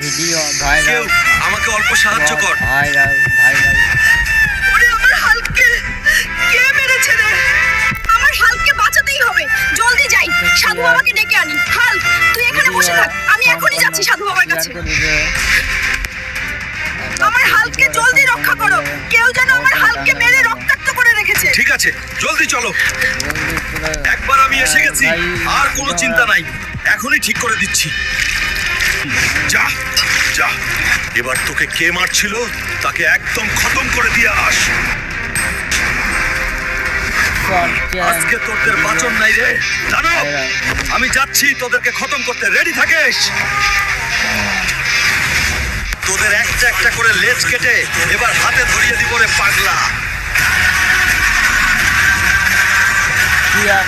Video viral. কেউ আমাকে অল্প সাহায্য কর। Viral viral. ওরে আমার হাল্ককে কে মেরেছে রে? আমার হাল্ককে বাঁচাতেই হবে। জলদি যাই, সাধু বাবাকে ডেকে আনি। হাল্ক, তুই এখানে বসে থাক, আমি এখনই যাচ্ছি সাধু বাবার কাছে। আমার হাল্ককে জলদি রক্ষা করো। কেউ যেন আমার হাল্ককে মেরে রক্তাক্ত করে রেখেছে। ঠিক আছে, জলদি চলো। একবার আমি এসে গেছি, আর কোনো চিন্তা নাই। এখনই ঠিক করে দিচ্ছি। যা যা, এবার তোকে কে মারছিল তাকে একদম খতম করে দিয়ে আস। আজকে তোদের বাঁচন নাই রে, জানো? আমি যাচ্ছি তোদেরকে খতম করতে। রেডি থাকিস? তোদের একটা একটা করে লেজ কেটে এবার হাতে ধরিয়ে দিব রে পাগলা। কি আর